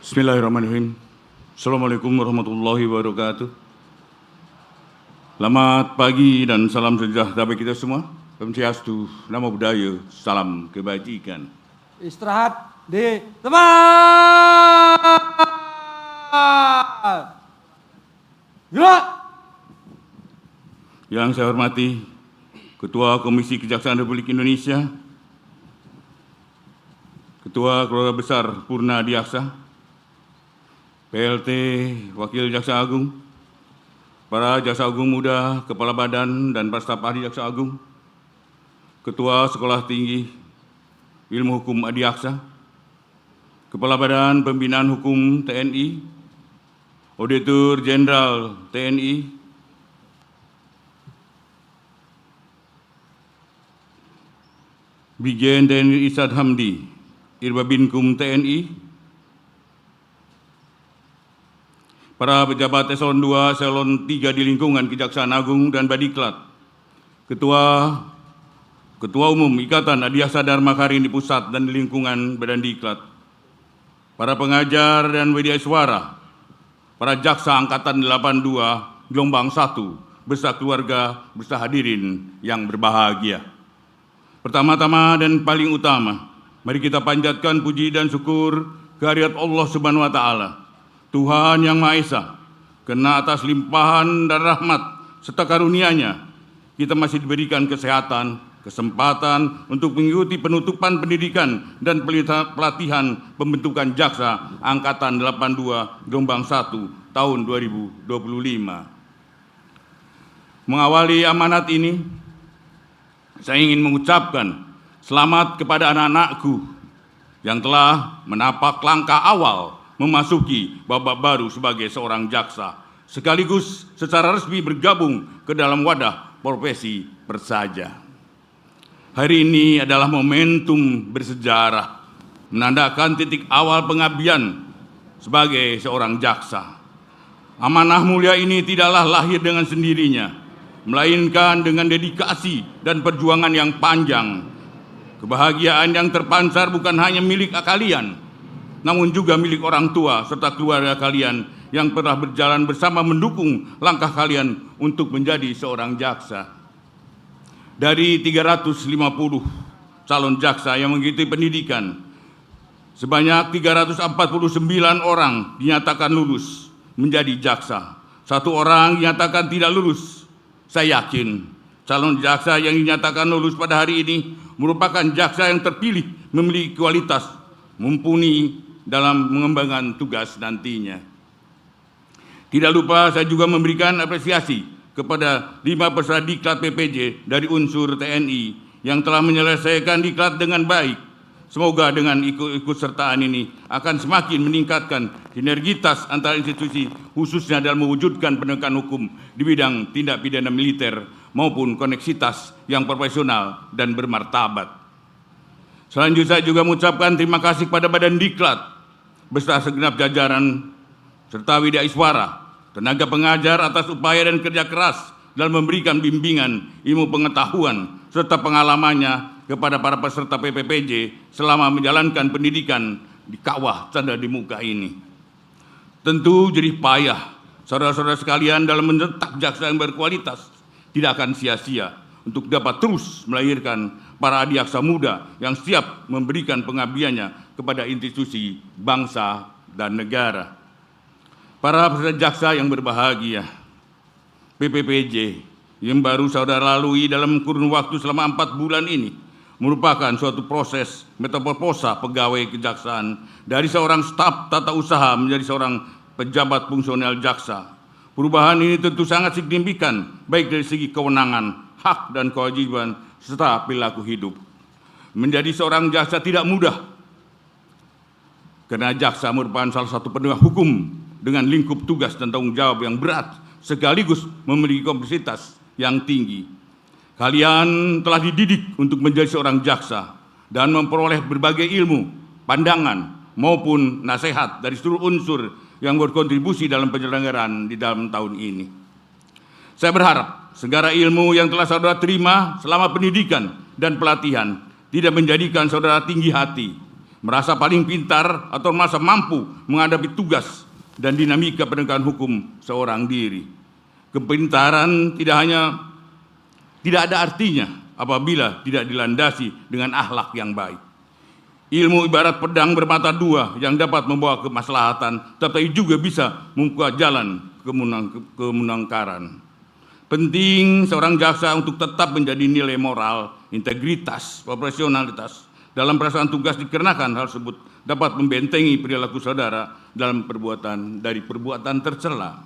Bismillahirrahmanirrahim. Assalamualaikum warahmatullahi wabarakatuh. Selamat pagi dan salam sejahtera bagi kita semua. Om Swastiastu, Namo Buddhaya, salam kebajikan. Istirahat di tempat. Gerak. Yang saya hormati Ketua Komisi Kejaksaan Republik Indonesia, Ketua Keluarga Besar Purna Diaksa, PLT Wakil Jaksa Agung, para Jaksa Agung Muda, Kepala Badan dan para staf ahli Jaksa Agung, Ketua Sekolah Tinggi Ilmu Hukum Adiaksa, Kepala Badan Pembinaan Hukum TNI, Auditor Jenderal TNI, Brigjen TNI Isad Hamdi, Irbabinkum TNI, para pejabat eselon 2, eselon 3 di lingkungan Kejaksaan Agung dan Badiklat, Ketua Umum Ikatan Adiaksa Dharma Karin di pusat dan di lingkungan Badan Diklat, para pengajar dan media suara, para jaksa Angkatan 82 Gelombang 1, beserta keluarga, beserta hadirin yang berbahagia. Pertama-tama dan paling utama, mari kita panjatkan puji dan syukur kehadirat Allah Subhanahu wa Ta'ala, Tuhan Yang Maha Esa, karena atas limpahan dan rahmat serta karunia-Nya kita masih diberikan kesehatan, kesempatan untuk mengikuti penutupan pendidikan dan pelatihan pembentukan jaksa Angkatan 82 Gelombang 1 tahun 2025. Mengawali amanat ini, saya ingin mengucapkan selamat kepada anak-anakku yang telah menapak langkah awal memasuki babak baru sebagai seorang jaksa, sekaligus secara resmi bergabung ke dalam wadah profesi Persaja. Hari ini adalah momentum bersejarah, menandakan titik awal pengabdian sebagai seorang jaksa. Amanah mulia ini tidaklah lahir dengan sendirinya, melainkan dengan dedikasi dan perjuangan yang panjang. Kebahagiaan yang terpancar bukan hanya milik kalian, namun juga milik orang tua serta keluarga kalian yang pernah berjalan bersama mendukung langkah kalian untuk menjadi seorang jaksa. Dari 350 calon jaksa yang mengikuti pendidikan, sebanyak 349 orang dinyatakan lulus menjadi jaksa. 1 orang dinyatakan tidak lulus. Saya yakin calon jaksa yang dinyatakan lulus pada hari ini merupakan jaksa yang terpilih, memiliki kualitas, mumpuni dalam mengembangkan tugas nantinya. Tidak lupa saya juga memberikan apresiasi kepada 5 peserta diklat PPJ dari unsur TNI yang telah menyelesaikan diklat dengan baik. Semoga dengan ikut-sertaan ini akan semakin meningkatkan sinergitas antara institusi, khususnya dalam mewujudkan penegakan hukum di bidang tindak pidana militer maupun koneksitas yang profesional dan bermartabat. Selanjutnya saya juga mengucapkan terima kasih kepada Badan Diklat beserta segenap jajaran serta Widya Iswara, tenaga pengajar atas upaya dan kerja keras dalam memberikan bimbingan ilmu pengetahuan serta pengalamannya kepada para peserta PPPJ selama menjalankan pendidikan di kawah canda di muka ini. Tentu jerih payah saudara-saudara sekalian dalam mencetak jaksa yang berkualitas tidak akan sia-sia untuk dapat terus melahirkan para adiaksa muda yang siap memberikan pengabdiannya kepada institusi bangsa dan negara. Para peserta jaksa yang berbahagia, PPPJ yang baru saudara lalui dalam kurun waktu selama 4 bulan ini merupakan suatu proses metamorfosa pegawai kejaksaan dari seorang staf tata usaha menjadi seorang pejabat fungsional jaksa. Perubahan ini tentu sangat signifikan baik dari segi kewenangan, hak dan kewajiban serta perilaku hidup. Menjadi seorang jaksa tidak mudah, karena jaksa merupakan salah satu penegak hukum dengan lingkup tugas dan tanggung jawab yang berat, sekaligus memiliki kompleksitas yang tinggi. Kalian telah dididik untuk menjadi seorang jaksa dan memperoleh berbagai ilmu, pandangan, maupun nasihat dari seluruh unsur yang berkontribusi dalam penyelenggaraan di dalam tahun ini. Saya berharap segala ilmu yang telah saudara terima selama pendidikan dan pelatihan tidak menjadikan saudara tinggi hati, merasa paling pintar atau merasa mampu menghadapi tugas dan dinamika penegakan hukum seorang diri. Kepintaran tidak ada artinya apabila tidak dilandasi dengan akhlak yang baik. Ilmu ibarat pedang bermata dua yang dapat membawa kemaslahatan, tetapi juga bisa membuka jalan kemunangkaran. Penting seorang jaksa untuk tetap menjadi nilai moral, integritas, profesionalitas dalam pelaksanaan tugas dikarenakan hal tersebut dapat membentengi perilaku saudara dalam dari perbuatan tercela.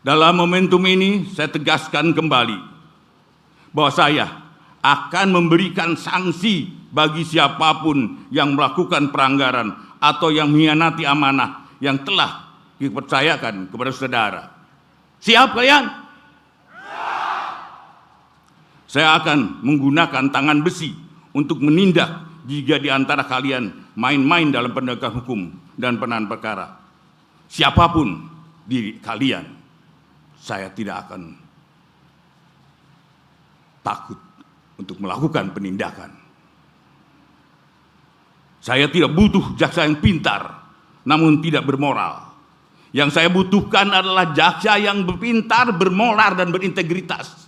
Dalam momentum ini saya tegaskan kembali bahwa saya akan memberikan sanksi bagi siapapun yang melakukan pelanggaran atau yang mengkhianati amanah yang telah dipercayakan kepada saudara. Siap kalian? Saya akan menggunakan tangan besi untuk menindak jika di antara kalian main-main dalam penegakan hukum dan penanganan perkara. Siapapun diri kalian, saya tidak akan takut untuk melakukan penindakan. Saya tidak butuh jaksa yang pintar, namun tidak bermoral. Yang saya butuhkan adalah jaksa yang berpintar, bermoral, dan berintegritas.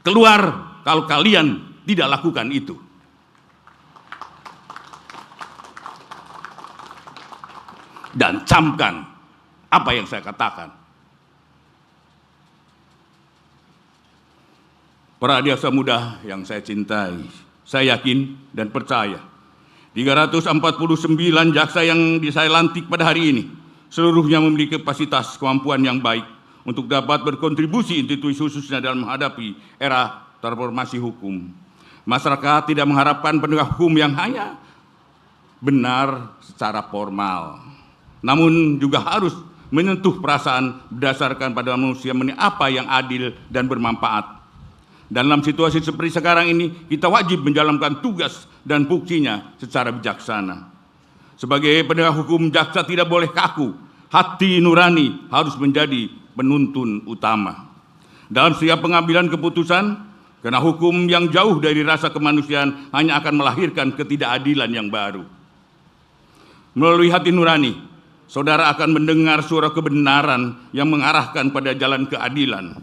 Keluar kalau kalian tidak lakukan itu. Dan camkan apa yang saya katakan. Para adiaksa muda yang saya cintai, saya yakin dan percaya 349 jaksa yang saya lantik pada hari ini seluruhnya memiliki kapasitas kemampuan yang baik untuk dapat berkontribusi institusi khususnya dalam menghadapi era transformasi hukum. Masyarakat tidak mengharapkan penegak hukum yang hanya benar secara formal, namun juga harus menyentuh perasaan berdasarkan pada manusia apa yang adil dan bermanfaat. Dalam situasi seperti sekarang ini, kita wajib menjalankan tugas dan fungsinya secara bijaksana. Sebagai penegak hukum, jaksa tidak boleh kaku. Hati nurani harus menjadi penuntun utama. Dalam setiap pengambilan keputusan, karena hukum yang jauh dari rasa kemanusiaan hanya akan melahirkan ketidakadilan yang baru. Melalui hati nurani, saudara akan mendengar suara kebenaran yang mengarahkan pada jalan keadilan.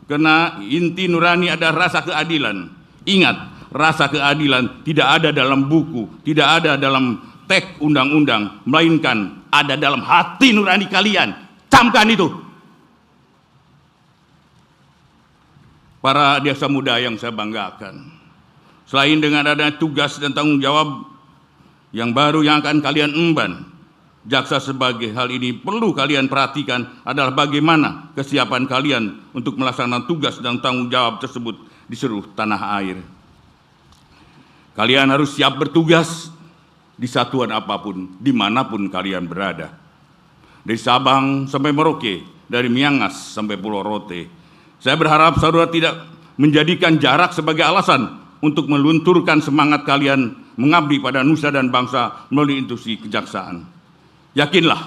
Karena inti nurani adalah rasa keadilan. Ingat, rasa keadilan tidak ada dalam buku, tidak ada dalam teks undang-undang, melainkan ada dalam hati nurani kalian. Camkan itu. Para adiaksa muda yang saya banggakan, selain dengan adanya tugas dan tanggung jawab yang baru yang akan kalian emban, jaksa sebagai hal ini perlu kalian perhatikan adalah bagaimana kesiapan kalian untuk melaksanakan tugas dan tanggung jawab tersebut di seluruh tanah air. Kalian harus siap bertugas di satuan apapun, dimanapun kalian berada. Dari Sabang sampai Merauke, dari Miangas sampai Pulau Rote. Saya berharap saudara tidak menjadikan jarak sebagai alasan untuk melunturkan semangat kalian mengabdi pada nusa dan bangsa melalui institusi kejaksaan. Yakinlah,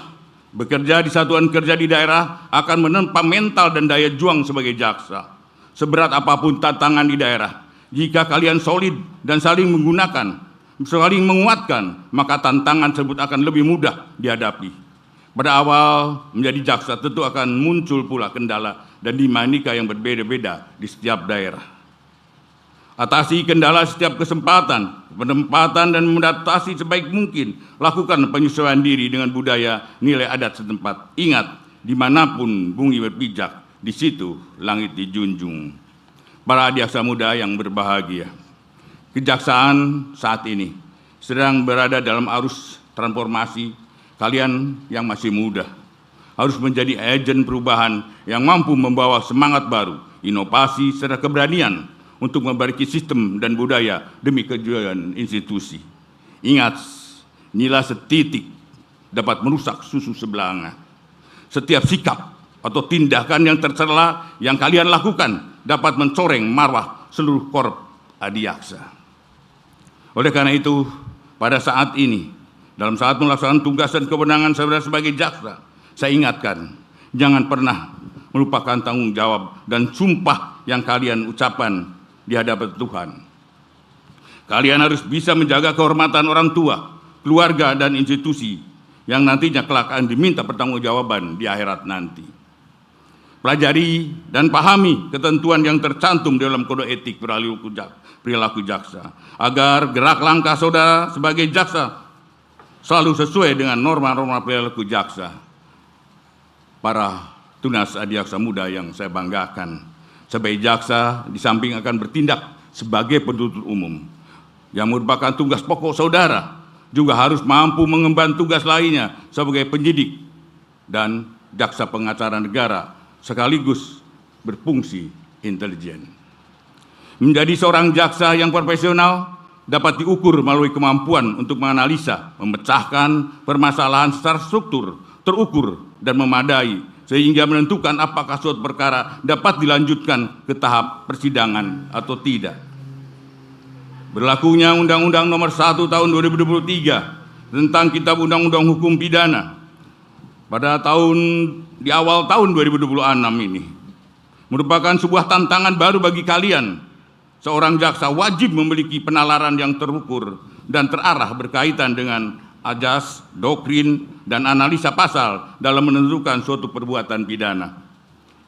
bekerja di satuan kerja di daerah akan menempa mental dan daya juang sebagai jaksa. Seberat apapun tantangan di daerah, jika kalian solid dan saling menggunakan, saling menguatkan, maka tantangan tersebut akan lebih mudah dihadapi. Pada awal menjadi jaksa tentu akan muncul pula kendala dan dinamika yang berbeda-beda di setiap daerah. Atasi kendala setiap kesempatan, penempatan dan mengadaptasi sebaik mungkin. Lakukan penyesuaian diri dengan budaya nilai adat setempat. Ingat, dimanapun bumi berpijak, di situ langit dijunjung. Para adiaksa muda yang berbahagia, kejaksaan saat ini sedang berada dalam arus transformasi. Kalian yang masih muda harus menjadi agen perubahan yang mampu membawa semangat baru, inovasi, serta keberanian untuk memperbaiki sistem dan budaya demi kemajuan institusi. Ingat, nilai setitik dapat merusak susu sebelanga. Setiap sikap atau tindakan yang tercela yang kalian lakukan dapat mencoreng marwah seluruh korp adiaksa. Oleh karena itu, pada saat ini, dalam saat melaksanakan tugas dan kewenangan saudara sebagai jaksa, saya ingatkan, jangan pernah melupakan tanggung jawab dan sumpah yang kalian ucapkan di hadapan Tuhan. Kalian harus bisa menjaga kehormatan orang tua, keluarga, dan institusi yang nantinya kelak akan diminta pertanggungjawaban di akhirat nanti. Pelajari dan pahami ketentuan yang tercantum dalam kode etik perilaku jaksa, agar gerak langkah saudara sebagai jaksa selalu sesuai dengan norma-norma perilaku jaksa. Para tunas adiaksa muda yang saya banggakan, sebagai jaksa di samping akan bertindak sebagai penuntut umum, yang merupakan tugas pokok saudara, juga harus mampu mengemban tugas lainnya sebagai penyidik dan jaksa pengacara negara, sekaligus berfungsi intelijen. Menjadi seorang jaksa yang profesional dapat diukur melalui kemampuan untuk menganalisa, memecahkan permasalahan secara struktur, terukur, dan memadai, sehingga menentukan apakah suatu perkara dapat dilanjutkan ke tahap persidangan atau tidak. Berlakunya Undang-Undang Nomor 1 Tahun 2023 tentang Kitab Undang-Undang Hukum Pidana pada di awal tahun 2026 ini merupakan sebuah tantangan baru bagi kalian. Seorang jaksa wajib memiliki penalaran yang terukur dan terarah berkaitan dengan ajas, doktrin, dan analisa pasal dalam menentukan suatu perbuatan pidana.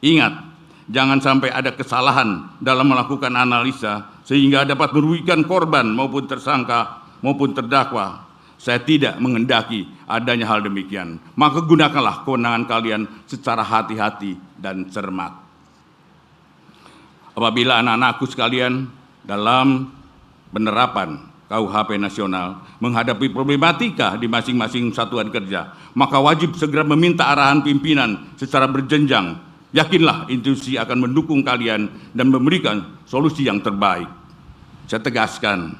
Ingat, jangan sampai ada kesalahan dalam melakukan analisa sehingga dapat merugikan korban maupun tersangka maupun terdakwa. Saya tidak menghendaki adanya hal demikian. Maka gunakanlah kewenangan kalian secara hati-hati dan cermat. Apabila anak-anakku sekalian dalam penerapan KUHP nasional menghadapi problematika di masing-masing satuan kerja, maka wajib segera meminta arahan pimpinan secara berjenjang. Yakinlah institusi akan mendukung kalian dan memberikan solusi yang terbaik. Saya tegaskan,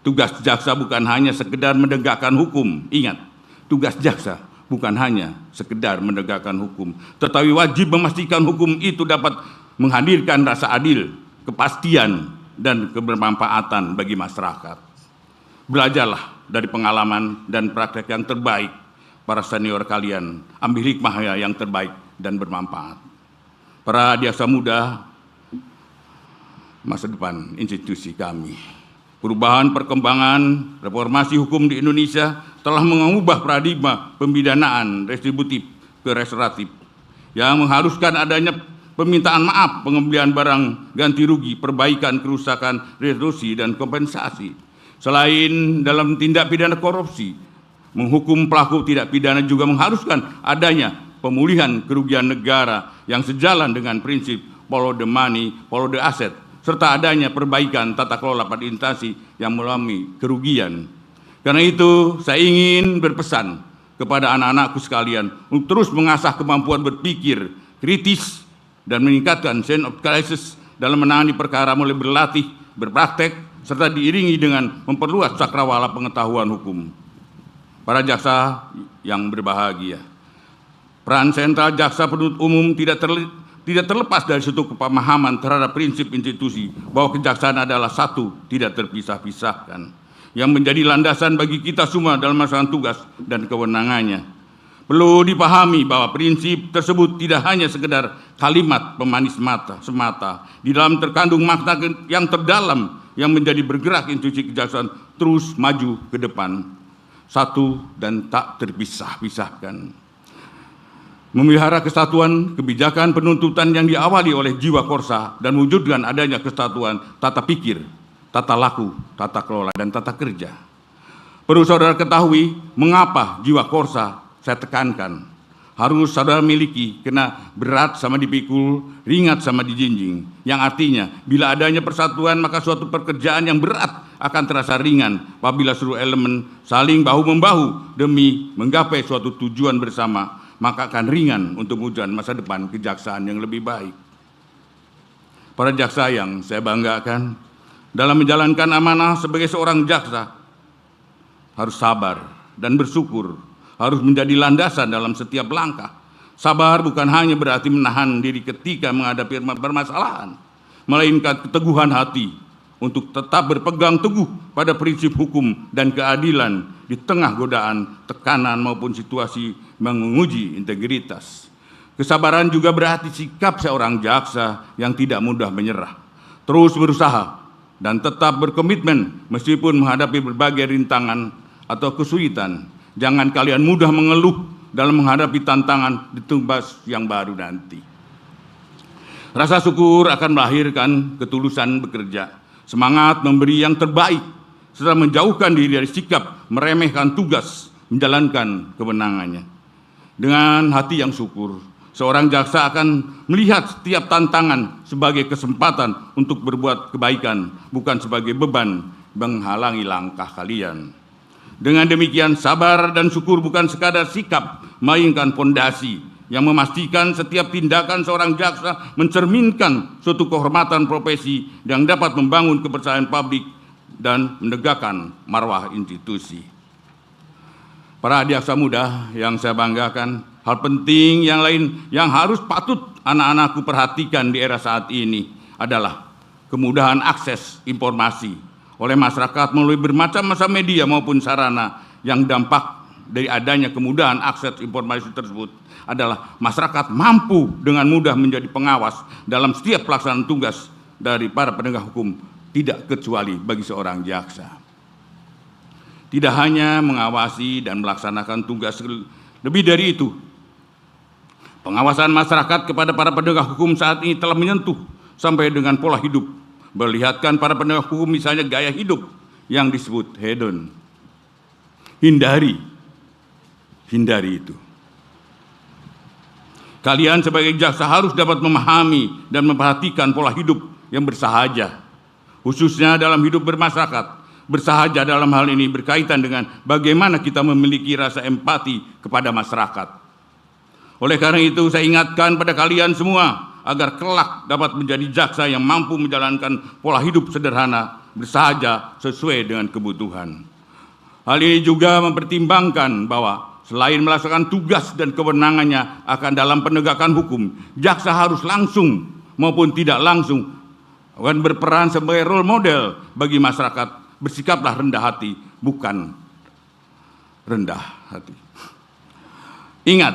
tugas jaksa bukan hanya sekedar menegakkan hukum. Ingat, tugas jaksa bukan hanya sekedar menegakkan hukum, tetapi wajib memastikan hukum itu dapat menghadirkan rasa adil, kepastian, dan kebermanfaatan bagi masyarakat. Belajarlah dari pengalaman dan praktek yang terbaik para senior kalian. Ambil hikmah yang terbaik dan bermanfaat. Para adiaksa muda masa depan institusi kami. Perubahan perkembangan reformasi hukum di Indonesia telah mengubah paradigma pemidanaan retributif ke restoratif yang mengharuskan adanya permintaan maaf, pengembalian barang ganti rugi, perbaikan kerusakan, restitusi, dan kompensasi. Selain dalam tindak pidana korupsi, menghukum pelaku tidak pidana juga mengharuskan adanya pemulihan kerugian negara yang sejalan dengan prinsip follow the money, follow the asset, serta adanya perbaikan tata kelola pada instansi yang mengalami kerugian. Karena itu, saya ingin berpesan kepada anak-anakku sekalian untuk terus mengasah kemampuan berpikir kritis dan meningkatkan sense of crisis dalam menangani perkara, mulai berlatih, berpraktek, serta diiringi dengan memperluas cakrawala pengetahuan hukum. Para jaksa yang berbahagia, peran sentral jaksa penuntut umum tidak terlepas dari suatu pemahaman terhadap prinsip institusi bahwa kejaksaan adalah satu, tidak terpisah-pisahkan, yang menjadi landasan bagi kita semua dalam melaksanakan tugas dan kewenangannya. Perlu dipahami bahwa prinsip tersebut tidak hanya sekedar kalimat pemanis semata. Di dalam terkandung makna yang terdalam yang menjadi bergerak institusi kejaksaan terus maju ke depan, satu dan tak terpisah-pisahkan. Memelihara kesatuan kebijakan penuntutan yang diawali oleh jiwa korsa dan mewujudkan adanya kesatuan tata pikir, tata laku, tata kelola, dan tata kerja. Perlu saudara ketahui mengapa jiwa korsa saya tekankan harus saudara miliki, kena berat sama dipikul, ringan sama dijinjing. Yang artinya bila adanya persatuan maka suatu pekerjaan yang berat akan terasa ringan apabila seluruh elemen saling bahu-membahu demi menggapai suatu tujuan bersama, maka akan ringan untuk mewujudkan masa depan kejaksaan yang lebih baik. Para jaksa yang saya banggakan, dalam menjalankan amanah sebagai seorang jaksa harus sabar dan bersyukur, harus menjadi landasan dalam setiap langkah. Sabar bukan hanya berarti menahan diri ketika menghadapi permasalahan, melainkan keteguhan hati untuk tetap berpegang teguh pada prinsip hukum dan keadilan di tengah godaan, tekanan maupun situasi menguji integritas. Kesabaran juga berarti sikap seorang jaksa yang tidak mudah menyerah, terus berusaha dan tetap berkomitmen meskipun menghadapi berbagai rintangan atau kesulitan. Jangan kalian mudah mengeluh dalam menghadapi tantangan di tugas yang baru nanti. Rasa syukur akan melahirkan ketulusan bekerja, semangat memberi yang terbaik, serta menjauhkan diri dari sikap meremehkan tugas menjalankan kewenangannya. Dengan hati yang syukur, seorang jaksa akan melihat setiap tantangan sebagai kesempatan untuk berbuat kebaikan, bukan sebagai beban menghalangi langkah kalian. Dengan demikian, sabar dan syukur bukan sekadar sikap, melainkan fondasi yang memastikan setiap tindakan seorang jaksa mencerminkan suatu kehormatan profesi yang dapat membangun kepercayaan publik dan menegakkan marwah institusi. Para jaksa muda yang saya banggakan, hal penting yang lain yang harus patut anak-anakku perhatikan di era saat ini adalah kemudahan akses informasi oleh masyarakat melalui bermacam-macam media maupun sarana. Yang dampak dari adanya kemudahan akses informasi tersebut adalah masyarakat mampu dengan mudah menjadi pengawas dalam setiap pelaksanaan tugas dari para penegak hukum, tidak kecuali bagi seorang jaksa. Tidak hanya mengawasi dan melaksanakan tugas, lebih dari itu, pengawasan masyarakat kepada para penegak hukum saat ini telah menyentuh sampai dengan pola hidup, melihatkan para penegak hukum misalnya gaya hidup yang disebut hedon. Hindari itu. Kalian sebagai jaksa harus dapat memahami dan memperhatikan pola hidup yang bersahaja, khususnya dalam hidup bermasyarakat. Bersahaja dalam hal ini berkaitan dengan bagaimana kita memiliki rasa empati kepada masyarakat. Oleh karena itu, saya ingatkan pada kalian semua agar kelak dapat menjadi jaksa yang mampu menjalankan pola hidup sederhana, bersahaja sesuai dengan kebutuhan. Hal ini juga mempertimbangkan bahwa selain melaksanakan tugas dan kewenangannya akan dalam penegakan hukum, jaksa harus langsung maupun tidak langsung akan berperan sebagai role model bagi masyarakat. Bersikaplah rendah hati, bukan rendah hati. Ingat,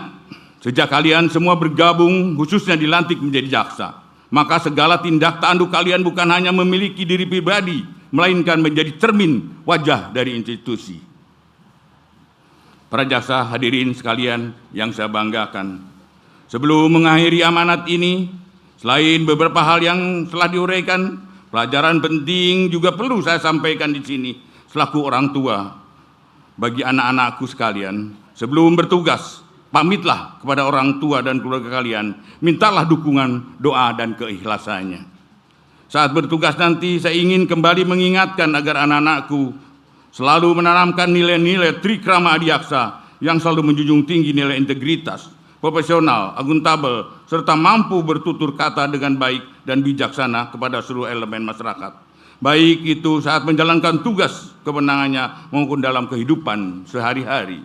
sejak kalian semua bergabung, khususnya dilantik menjadi jaksa, maka segala tindak tanduk kalian bukan hanya memiliki diri pribadi, melainkan menjadi cermin wajah dari institusi. Para jaksa hadirin sekalian yang saya banggakan, sebelum mengakhiri amanat ini, selain beberapa hal yang telah diuraikan, pelajaran penting juga perlu saya sampaikan di sini selaku orang tua bagi anak-anakku sekalian. Sebelum bertugas, pamitlah kepada orang tua dan keluarga kalian, mintalah dukungan, doa dan keikhlasannya. Saat bertugas nanti, saya ingin kembali mengingatkan agar anak-anakku selalu menanamkan nilai-nilai trikrama adiaksa yang selalu menjunjung tinggi nilai integritas, profesional, akuntabel, serta mampu bertutur kata dengan baik dan bijaksana kepada seluruh elemen masyarakat. Baik itu saat menjalankan tugas kewenangannya maupun dalam kehidupan sehari-hari.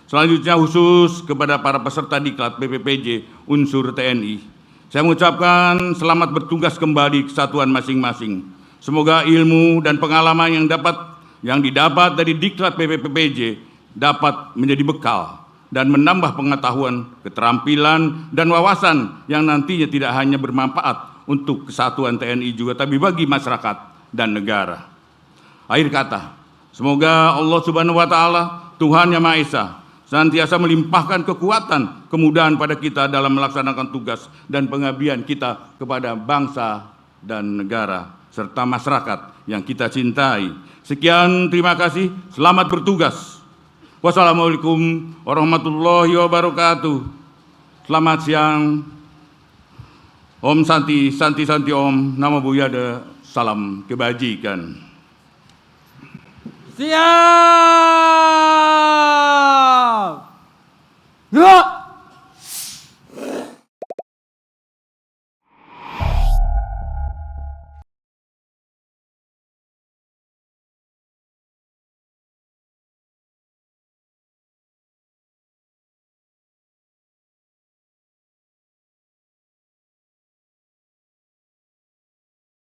Selanjutnya khusus kepada para peserta diklat PPPJ unsur TNI, saya mengucapkan selamat bertugas kembali ke satuan masing-masing. Semoga ilmu dan pengalaman yang didapat dari diklat PPPJ dapat menjadi bekal dan menambah pengetahuan, keterampilan, dan wawasan yang nantinya tidak hanya bermanfaat untuk kesatuan TNI juga, tapi bagi masyarakat dan negara. Akhir kata, semoga Allah Subhanahu wa Ta'ala, Tuhan Yang Maha Esa, senantiasa melimpahkan kekuatan, kemudahan pada kita dalam melaksanakan tugas dan pengabdian kita kepada bangsa dan negara, serta masyarakat yang kita cintai. Sekian, terima kasih, selamat bertugas. Wassalamualaikum warahmatullahi wabarakatuh. Selamat siang. Om Santi, Santi Santi Om, Namo Buddhaya, salam kebajikan. Siap.